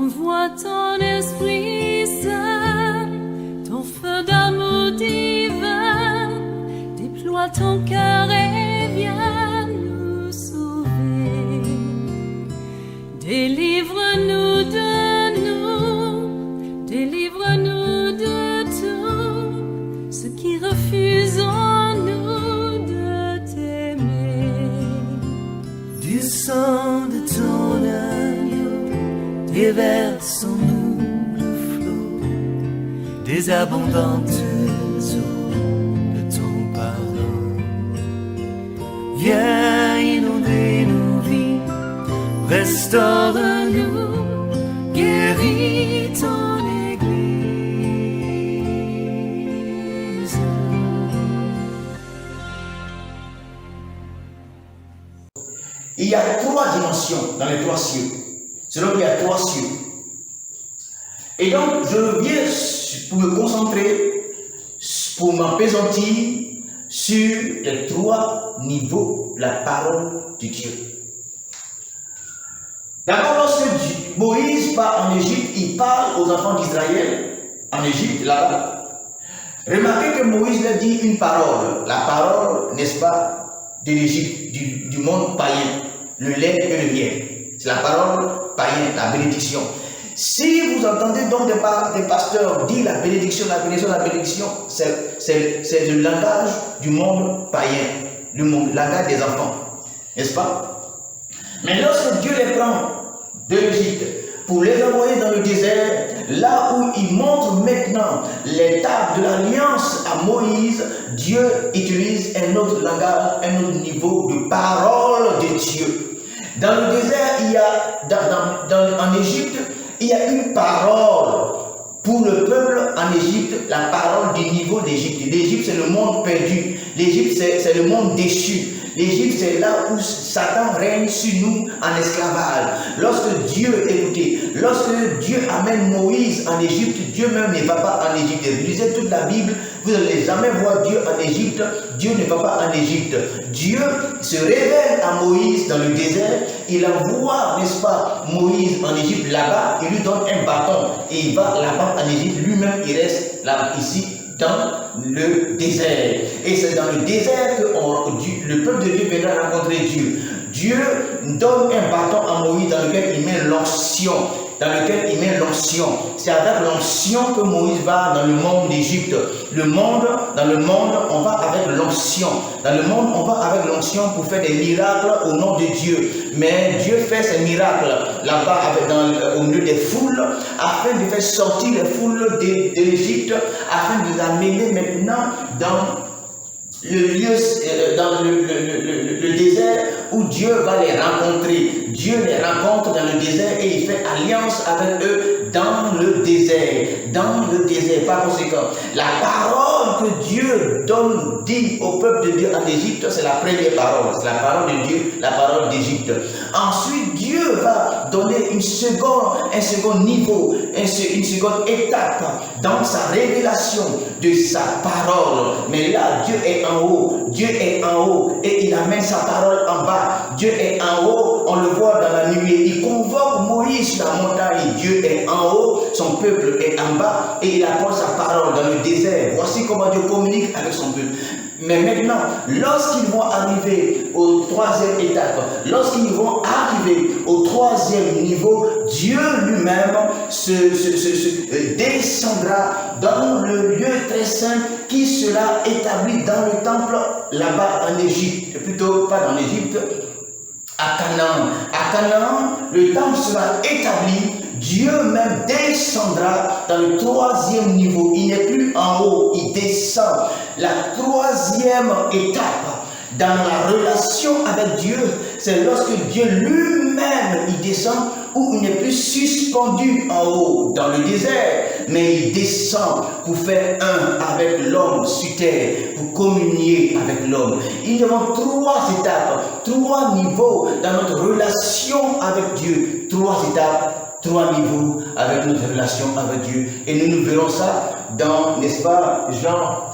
Envoie ton esprit saint, ton feu d'amour divin, déploie ton cœur et viens nous sauver. Délivre-nous de nous, délivre-nous de tout, ceux qui refusent en nous de t'aimer. Du sang de ton agneau, déverse en nous le flot des abondantes eaux de ton pardon. Viens inonder nos vies, restaure-nous, guéris ton Église. Il y a 3 dimensions dans les 3 cieux. C'est donc il y a 3 cieux. Et donc, je viens pour me concentrer, pour m'apaisantir sur les 3 niveaux de la parole de Dieu. D'abord, lorsque Moïse part en Égypte, il parle aux enfants d'Israël en Égypte, là-bas. Remarquez que Moïse leur dit une parole. La parole, n'est-ce pas, de l'Égypte, du monde païen, le lait et le miel. C'est la parole païenne, la bénédiction. Si vous entendez donc des pasteurs dire la bénédiction, c'est le langage du monde païen, le langage des enfants, n'est-ce pas? Mais lorsque Dieu les prend de l'Égypte pour les envoyer dans le désert, là où il montre maintenant l'étape de l'alliance à Moïse, Dieu utilise un autre langage, un autre niveau de parole de Dieu. Dans le désert, il y a, en Égypte, il y a une parole pour le peuple en Égypte, la parole du niveau d'Égypte. L'Égypte, c'est le monde perdu. L'Égypte, c'est le monde déchu. L'Égypte, c'est là où Satan règne sur nous en esclavage. Lorsque Dieu amène Moïse en Égypte, Dieu même ne va pas en Égypte. Lisez toute la Bible, vous n'allez jamais voir Dieu en Égypte. Dieu ne va pas en Égypte. Dieu se révèle à Moïse dans le désert. Il envoie, n'est-ce pas, Moïse en Égypte là-bas. Il lui donne un bâton et il va là-bas en Égypte. Lui-même, il reste là, ici, dans le désert. Et c'est dans le désert que le peuple de Dieu viendra rencontrer Dieu. Dieu donne un bâton à Moïse dans lequel il met l'onction. C'est avec l'onction que Moïse va dans le monde d'Égypte. Dans le monde, on va avec l'onction. Dans le monde, on va avec l'onction pour faire des miracles au nom de Dieu. Mais Dieu fait ces miracles là-bas au milieu des foules, afin de faire sortir les foules de l'Égypte, afin de les amener maintenant dans le lieu, dans le désert où Dieu va les rencontrer. Dieu les rencontre dans le désert et il fait alliance avec eux dans le désert. Par conséquent, la parole que Dieu dit au peuple de Dieu en Égypte, c'est la première parole. C'est la parole de Dieu, la parole d'Égypte. Ensuite, Dieu va donner un second niveau, une seconde étape dans sa révélation de sa parole. Mais là, Dieu est en haut et il amène sa parole en bas. Dieu est en haut, on le voit dans la nuée. Il convoque Moïse sur la montagne. Dieu est en haut, son peuple est en bas et il apporte sa parole dans le désert. Voici comment Dieu communique avec son peuple. Mais maintenant, lorsqu'ils vont arriver au 3e étape, lorsqu'ils vont arriver au 3e niveau, Dieu lui-même descendra dans le lieu très saint qui sera établi dans le temple là-bas en Égypte, plutôt pas dans l'Égypte, à Canaan. À Canaan, le temple sera établi. Dieu même descendra dans le 3e niveau. Il n'est plus en haut, il descend. La 3e étape dans la relation avec Dieu, c'est lorsque Dieu lui-même il descend, où il n'est plus suspendu en haut dans le désert, mais il descend pour faire un avec l'homme sur terre, pour communier avec l'homme. Il y a 3 étapes, 3 niveaux dans notre relation avec Dieu. 3 étapes. 3 niveaux avec notre relation avec Dieu. Et nous verrons ça dans, n'est-ce pas, Jean,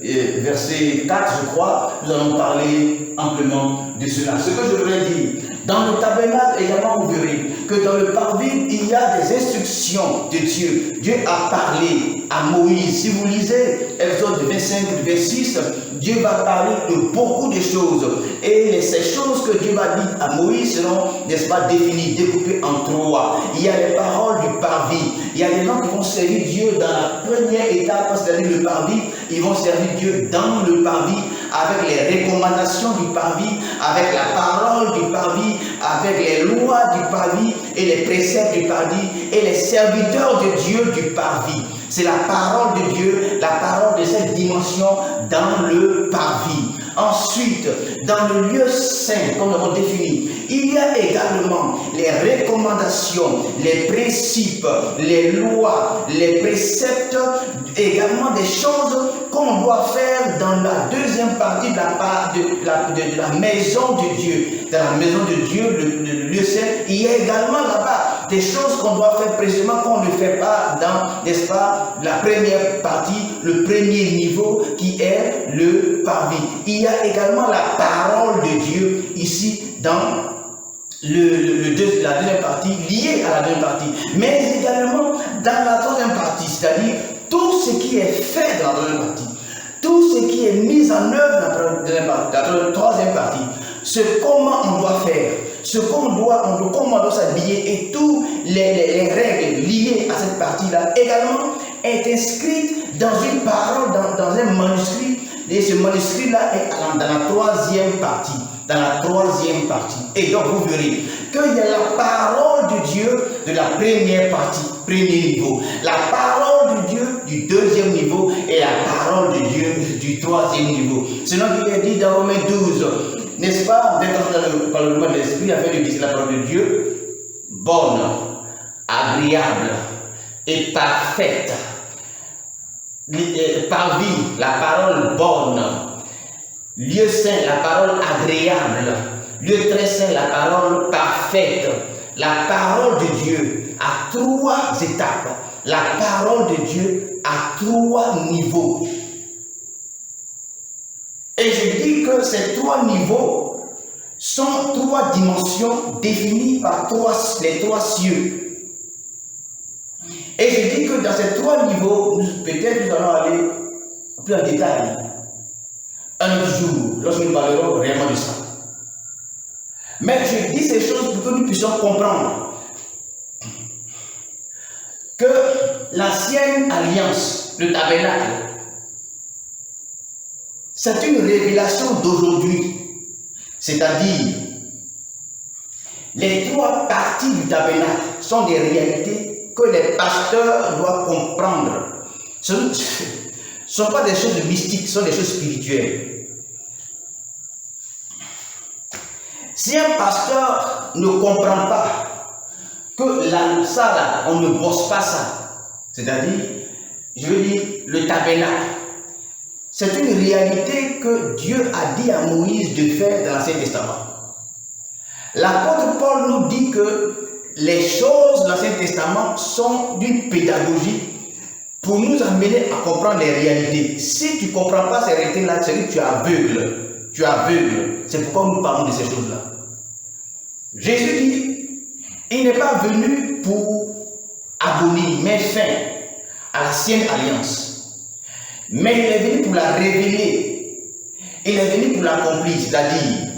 verset 4, je crois. Nous allons parler amplement de cela. Ce que je voudrais dire, Dans le tabernacle également, vous verrez que dans le parvis, il y a des instructions de Dieu. Dieu a parlé à Moïse. Si vous lisez Exode 25, 26, Dieu va parler de beaucoup de choses. Et ces choses que Dieu va dire à Moïse seront, n'est-ce pas, définies, découpées en trois. Il y a les paroles du parvis. Il y a des gens qui vont servir Dieu dans la première étape, c'est-à-dire le parvis. Ils vont servir Dieu dans le parvis, avec les recommandations du parvis, avec la parole du parvis, avec les lois du parvis et les préceptes du parvis et les serviteurs de Dieu du parvis. C'est la parole de Dieu, la parole de cette dimension dans le parvis. Ensuite, dans le lieu saint, comme nous l'avons défini, il y a également les recommandations, les principes, les lois, les préceptes, également des choses qu'on doit faire dans la deuxième partie de la maison de Dieu. Dans la maison de Dieu, le lieu saint, il y a également là-bas des choses qu'on doit faire précisément qu'on ne fait pas dans, n'est-ce pas, la première partie, le premier niveau qui est le parvis. Il y a également la parole de Dieu ici dans la deuxième partie, liée à la deuxième partie, mais également dans la troisième partie, c'est-à-dire tout ce qui est fait dans la deuxième partie, tout ce qui est mis en œuvre dans la troisième partie, ce comment on doit faire, ce comment on doit s'habiller et toutes les règles liées à cette partie-là également est inscrite dans une parole, dans un manuscrit, et ce manuscrit-là est dans la troisième partie. Dans la troisième partie. Et donc vous verrez qu'il y a la parole de Dieu de la première partie, premier niveau, la parole de Dieu du deuxième niveau et la parole de Dieu du troisième niveau. Sinon il est dit dans Romains 12, n'est-ce pas, d'être par le mouvement de l'esprit afin de dire la parole de Dieu, bonne, agréable et parfaite. Parvis, la parole bonne. Lieu saint, la parole agréable. Lieu très saint, la parole parfaite. La parole de Dieu à trois étapes. La parole de Dieu à trois niveaux. Et je dis que ces trois niveaux sont trois dimensions définies par les trois cieux. Et je dis que dans ces trois niveaux, peut-être nous allons aller plus en détail un autre jour, lorsque nous parlerons réellement de ça. Mais je dis ces choses pour que nous puissions comprendre que l'ancienne alliance, le tabernacle, c'est une révélation d'aujourd'hui. C'est-à-dire, les trois parties du tabernacle sont des réalités que les pasteurs doivent comprendre. Ce ne sont pas des choses mystiques, ce sont des choses spirituelles. Si un pasteur ne comprend pas que ça là, on ne bosse pas ça, c'est-à-dire, je veux dire, le tabernacle, c'est une réalité que Dieu a dit à Moïse de faire dans l'Ancien Testament. L'apôtre Paul nous dit que les choses de l'Ancien Testament sont d'une pédagogie pour nous amener à comprendre les réalités. Si tu ne comprends pas ces réalités-là, c'est que tu es aveugle. Tu es aveugle. C'est pourquoi nous parlons de ces choses-là. Jésus dit, il n'est pas venu pour abolir, mettre fin à l'ancienne alliance. Mais il est venu pour la révéler. Il est venu pour l'accomplir. C'est-à-dire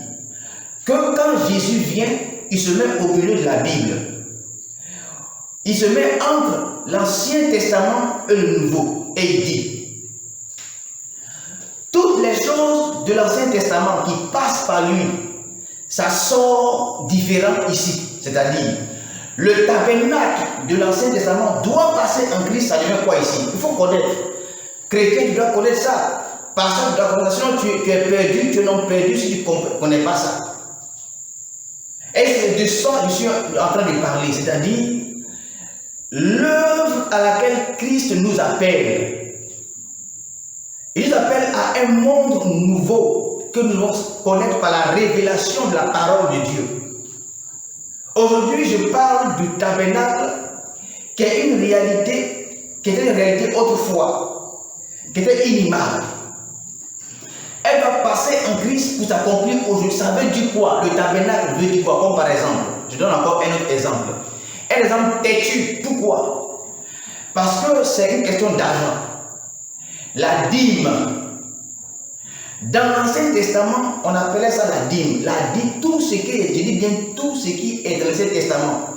que quand Jésus vient, il se met au milieu de la Bible. Il se met entre l'Ancien Testament et le Nouveau. Et il dit, toutes les choses de l'Ancien Testament qui passent par lui, ça sort différent ici. C'est-à-dire, le tabernacle de l'Ancien Testament doit passer en Christ, ça devient quoi ici? Il faut connaître. Chrétien, tu dois connaître ça. Pasteur, tu dois connaître ça. Sinon, tu es perdu, tu es non perdu si tu ne connais pas ça. Et c'est de ça que je suis en train de parler. C'est-à-dire, l'œuvre à laquelle Christ nous appelle. Il nous appelle à un monde nouveau que nous devons connaître par la révélation de la parole de Dieu. Aujourd'hui, je parle du tabernacle qui est une réalité, qui était une réalité autrefois, qui était inimable. elle va passer en Christ pour s'accomplir aujourd'hui. Ça veut dire quoi? Le tabernacle veut dire quoi? Comme par exemple, je donne encore un autre exemple. Un exemple têtu. Pourquoi? Parce que c'est une question d'argent. La dîme. Dans l'Ancien Testament, on appelait ça la dîme. La dîme, tout ce qui est, je dis bien tout ce qui est dans l'Ancien Testament,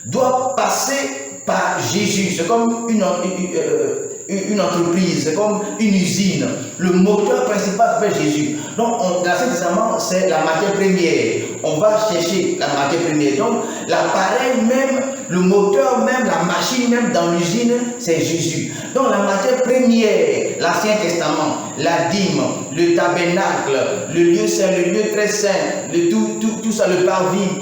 doit passer par Jésus. C'est comme une entreprise, c'est comme une usine. Le moteur principal s'appelle Jésus. Donc, dans l'Ancien Testament, c'est la matière première. On va chercher la matière première. Donc, l'appareil même, le moteur même, la machine même dans l'usine, c'est Jésus. Donc, la matière première, l'Ancien Testament, la dîme, le tabernacle, le lieu saint, le lieu très saint, tout ça, le parvis,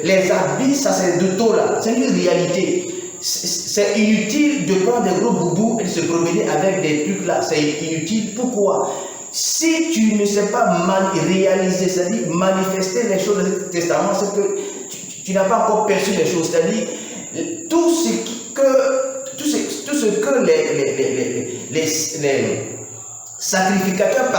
les habits sacerdotaux là, c'est une réalité. C'est inutile de prendre des gros boubous et de se promener avec des trucs là. C'est inutile. Pourquoi? Si tu ne sais pas réaliser, c'est-à-dire manifester les choses du Testament, c'est que tu n'as pas encore perçu les choses. C'est-à-dire tout ce que les sacrificateurs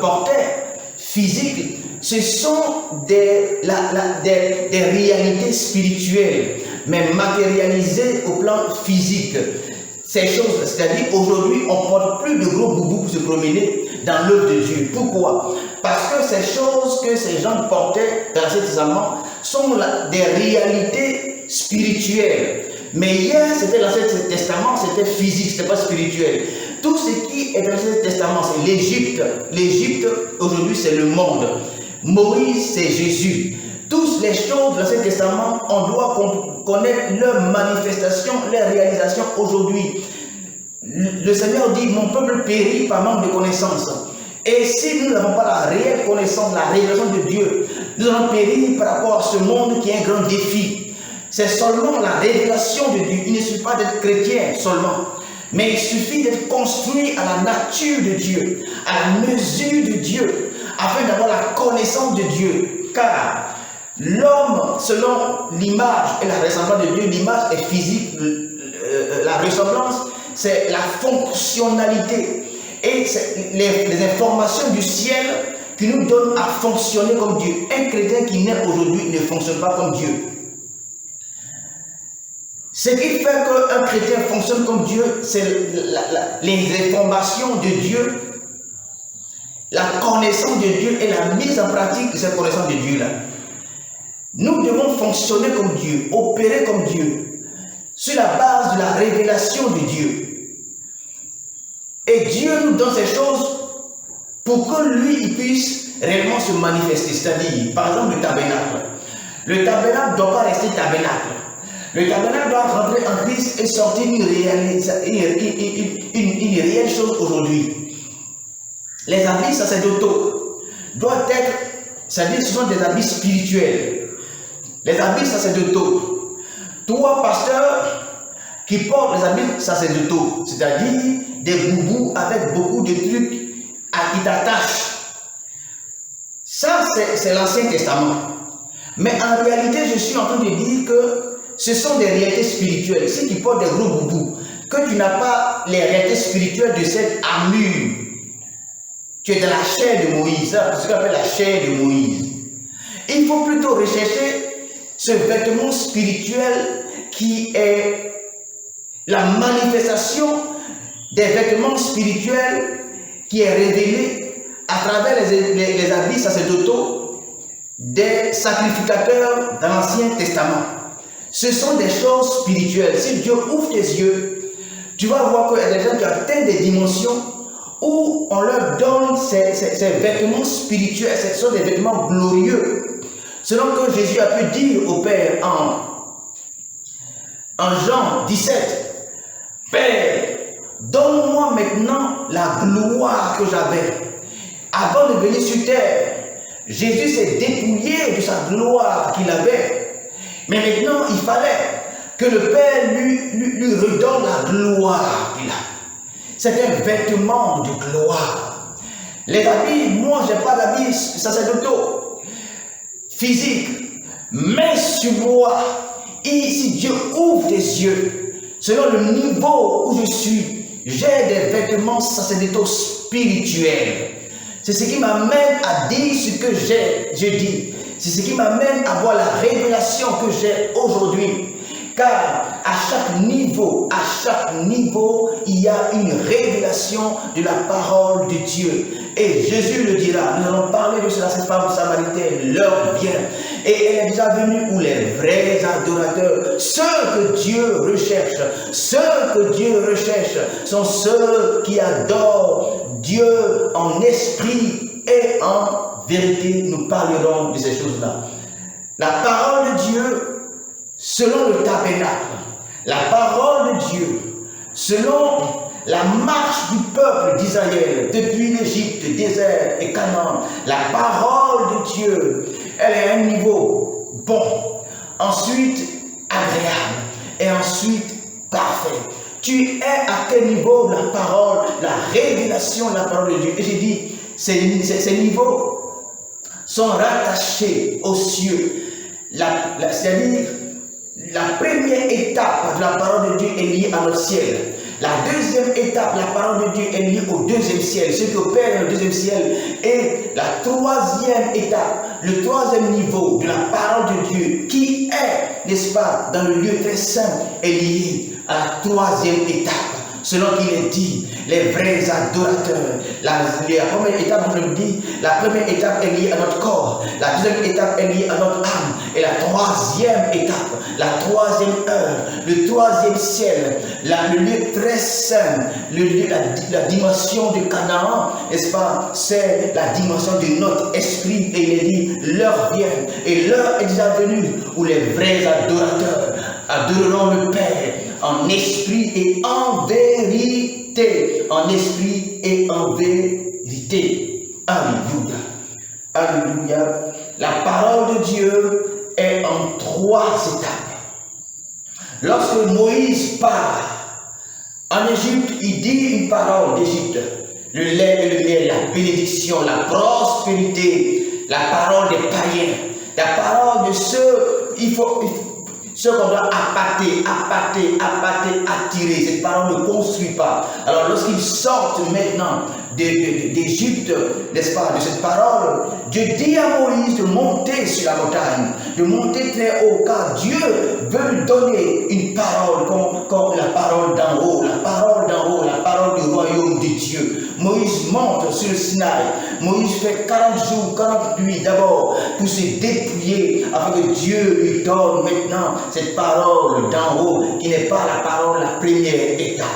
portaient physiques, ce sont des réalités spirituelles, mais matérialisées au plan physique. Ces choses, c'est-à-dire aujourd'hui, on ne porte plus de gros boubous pour se promener dans l'œuvre de Dieu. Pourquoi? Parce que ces choses que ces gens portaient dans l'Ancien Testament sont des réalités spirituelles. Mais hier, c'était l'Ancien Testament, c'était physique, c'était pas spirituel. Tout ce qui est dans l'Ancien Testament, c'est l'Égypte. L'Égypte, aujourd'hui, c'est le monde. Moïse, c'est Jésus. Toutes les choses de l'Ancien Testament, on doit connaître leurs manifestations, leurs réalisations aujourd'hui. Le Seigneur dit, mon peuple périt par manque de connaissance. Et si nous n'avons pas la réelle connaissance, la révélation de Dieu, nous allons périr par rapport à ce monde qui est un grand défi. C'est seulement la révélation de Dieu. Il ne suffit pas d'être chrétien seulement. Mais il suffit d'être construit à la nature de Dieu, à la mesure de Dieu, afin d'avoir la connaissance de Dieu. Car l'homme, selon l'image et la ressemblance de Dieu, l'image est physique, la ressemblance, c'est la fonctionnalité. Et c'est les informations du ciel qui nous donnent à fonctionner comme Dieu. Un chrétien qui naît aujourd'hui ne fonctionne pas comme Dieu. Ce qui fait qu'un chrétien fonctionne comme Dieu, c'est les informations de Dieu, la connaissance de Dieu et la mise en pratique de cette connaissance de Dieu-là. Nous devons fonctionner comme Dieu, opérer comme Dieu, sur la base de la révélation de Dieu. Et Dieu nous donne ces choses pour que lui, il puisse réellement se manifester. C'est-à-dire, par exemple, le tabernacle. Le tabernacle ne doit pas rester tabernacle. Le tabernacle doit rentrer en Christ et sortir une réelle chose aujourd'hui. Les habits sacerdotaux doivent être, c'est-à-dire ce sont des habits spirituels. Les habits sacerdotaux. Toi, pasteur, qui porte les habits sacerdotaux, c'est-à-dire des boubous avec beaucoup de trucs qui t'attachent. Ça, c'est l'Ancien Testament. Mais en réalité, je suis en train de dire que ce sont des réalités spirituelles. Si tu portes des gros boubous, que tu n'as pas les réalités spirituelles de cette armure, tu es dans la chair de Moïse, c'est ce qu'on appelle la chair de Moïse. Il faut plutôt rechercher ce vêtement spirituel qui est la manifestation des vêtements spirituels qui est révélé à travers les habits sacerdotaux des sacrificateurs dans l'Ancien Testament. Ce sont des choses spirituelles. Si Dieu ouvre tes yeux, tu vas voir qu'il y a des gens qui atteignent des dimensions où on leur donne ces vêtements spirituels. Ce sont des vêtements glorieux. Selon que Jésus a pu dire au Père en Jean 17, Père, donne-moi maintenant la gloire que j'avais. Avant de venir sur terre, Jésus s'est dépouillé de sa gloire qu'il avait. Mais maintenant, il fallait que le Père lui redonne la gloire qu'il a. C'est un vêtement de gloire. Les habits, moi, je n'ai pas d'habits sacerdotaux, physiques, mais sur moi. Et si Dieu ouvre tes yeux, selon le niveau où je suis, j'ai des vêtements sacerdotaux spirituels. C'est ce qui m'amène à dire ce que je dis. C'est ce qui m'amène à voir la révélation que j'ai aujourd'hui. Car à chaque niveau, il y a une révélation de la parole de Dieu. Et Jésus le dira, nous allons parler de cela, cette femme samaritaine, l'heure vient. Et elle est déjà venue où les vrais adorateurs, ceux que Dieu recherche, sont ceux qui adorent Dieu en esprit et en vérité. Nous parlerons de ces choses-là. La parole de Dieu, selon le tabernacle, la parole de Dieu, selon la marche du peuple d'Israël depuis l'Égypte, désert et Canaan, la parole de Dieu, elle est à un niveau bon, ensuite agréable et ensuite parfait. Tu es à quel niveau la parole, la révélation de la parole de Dieu? Et j'ai dit, ces niveaux sont rattachés aux cieux. C'est-à-dire, la première étape de la parole de Dieu est liée à notre ciel. La deuxième étape, la parole de Dieu est liée au deuxième ciel, ce qui opère dans le deuxième ciel. Et la troisième étape, le troisième niveau de la parole de Dieu, qui est, n'est-ce pas, dans le lieu très saint, est lié à la troisième étape. Selon qu'il est dit, les vrais adorateurs. La première étape, je le dis, la première étape est liée à notre corps. La deuxième étape est liée à notre âme. Et la troisième étape, la troisième heure, le troisième ciel, le lieu très saint, la dimension de Canaan, n'est-ce pas? C'est la dimension de notre esprit. Et il est dit, l'heure vient. Et l'heure est déjà venue où les vrais adorateurs adoreront le Père en esprit et en vérité. En esprit et en vérité. Alléluia. Alléluia. La parole de Dieu est en 3 étapes. Lorsque Moïse part en Égypte, il dit une parole d'Égypte. Le lait et le miel, la bénédiction, la prospérité, la parole des païens, la parole de ceux, ceux qu'on doit appâter, attirer. Cette parole ne construit pas. Alors lorsqu'ils sortent maintenant d'Égypte, n'est-ce pas, de cette parole, Dieu dit à Moïse de monter sur la montagne, de monter très haut, car Dieu veut lui donner une parole comme la parole d'en haut, la parole du royaume de Dieu. Moïse monte sur le Sinaï. Moïse fait 40 jours, 40 nuits d'abord pour se dépouiller afin que Dieu lui donne maintenant cette parole d'en haut qui n'est pas la parole, la première étape.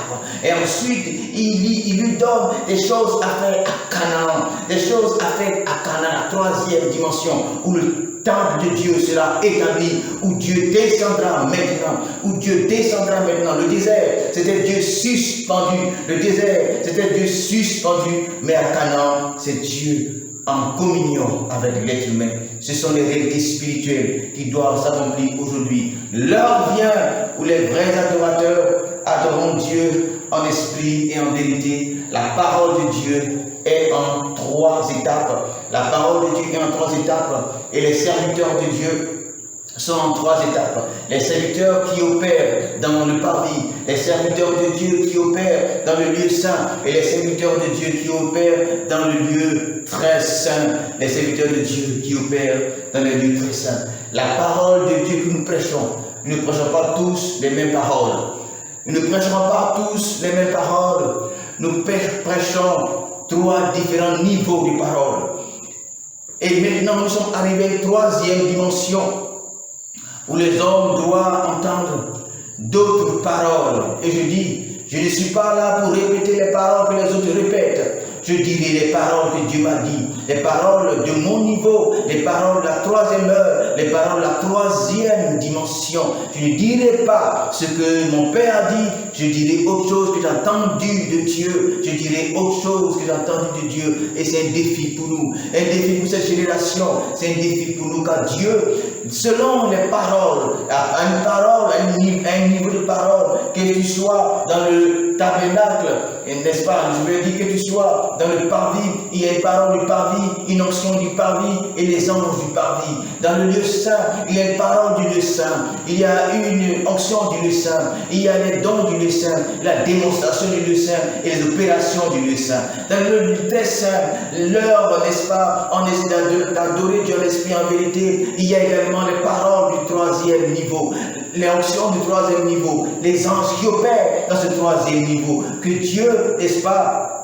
Et ensuite, il lui donne des choses à faire à Canaan, des choses à faire à Canaan, la troisième dimension où le temple de Dieu sera établi, où Dieu descendra maintenant, Le désert, c'était Dieu suspendu. Le désert, c'était Dieu suspendu. Mais à Canaan, c'est Dieu en communion avec l'être humain. Ce sont les réalités spirituelles qui doivent s'accomplir aujourd'hui. L'heure vient où les vrais adorateurs adoreront Dieu en esprit et en vérité. La parole de Dieu est en 3 étapes. La parole de Dieu est en 3 étapes. Et les serviteurs de Dieu sont en 3 étapes. Les serviteurs qui opèrent dans le parvis, les serviteurs de Dieu qui opèrent dans le lieu saint, et les serviteurs de Dieu qui opèrent dans le lieu très saint. Les serviteurs de Dieu qui opèrent dans le lieu très saint. La parole de Dieu que nous prêchons ne prêchons pas tous les mêmes paroles. Nous ne prêcherons pas tous les mêmes paroles. Nous prêchons 3 différents niveaux de paroles. Et maintenant, nous sommes arrivés à une 3e dimension où les hommes doivent entendre d'autres paroles. Et je dis, je ne suis pas là pour répéter les paroles que les autres répètent. Je dirai les paroles que Dieu m'a dit, les paroles de mon niveau, les paroles de la 3e heure, les paroles de la 3e dimension. Je ne dirai pas ce que mon Père a dit, je dirai autre chose que j'ai entendu de Dieu, je dirai autre chose que j'ai entendu de Dieu. Et c'est un défi pour nous, un défi pour cette génération, c'est un défi pour nous, car Dieu, selon les paroles, un niveau de parole, que tu sois dans le tabernacle, n'est-ce pas? Je veux dire que tu sois dans le parvis, il y a une parole du parvis, une onction du parvis et les anges du parvis. Dans le lieu saint, il y a une parole du lieu saint, il y a une onction du lieu saint, il y a les dons du lieu saint, la démonstration du lieu saint et les opérations du lieu saint. Dans le lieu très saint, l'heure, n'est-ce pas, on essaie d'adorer Dieu en esprit en vérité. Il y a également les paroles du troisième niveau, les onctions du troisième niveau, les anges qui opèrent dans ce troisième niveau, que Dieu, n'est-ce pas,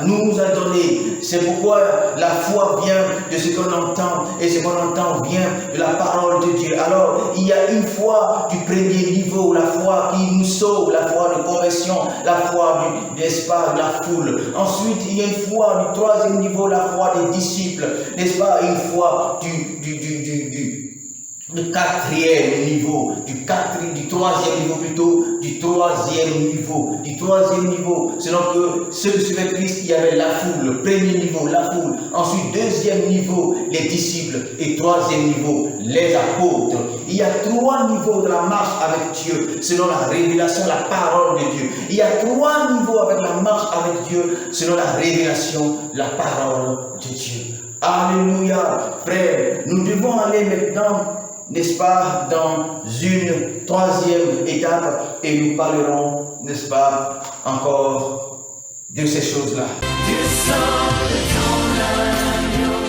nous a donné. C'est pourquoi la foi vient de ce qu'on entend, et ce qu'on entend vient de la parole de Dieu. Alors, il y a une foi du premier niveau, la foi qui nous sauve, la foi de conversion, la foi n'est-ce pas, de la foule. Ensuite, il y a une foi du troisième niveau, la foi des disciples, n'est-ce pas, une foi du quatrième niveau, du troisième niveau plutôt, du troisième niveau, selon que ceux qui suivaient Christ, il y avait la foule, le premier niveau, la foule, ensuite deuxième niveau, les disciples, et troisième niveau, les apôtres. Il y a trois niveaux de la marche avec Dieu, selon la révélation, la parole de Dieu. Il y a trois niveaux avec la marche avec Dieu, selon la révélation, la parole de Dieu. Alléluia, frère, nous devons aller maintenant, n'est-ce pas, dans une troisième étape et nous parlerons, n'est-ce pas, encore de ces choses-là. Du sang de ton agneau.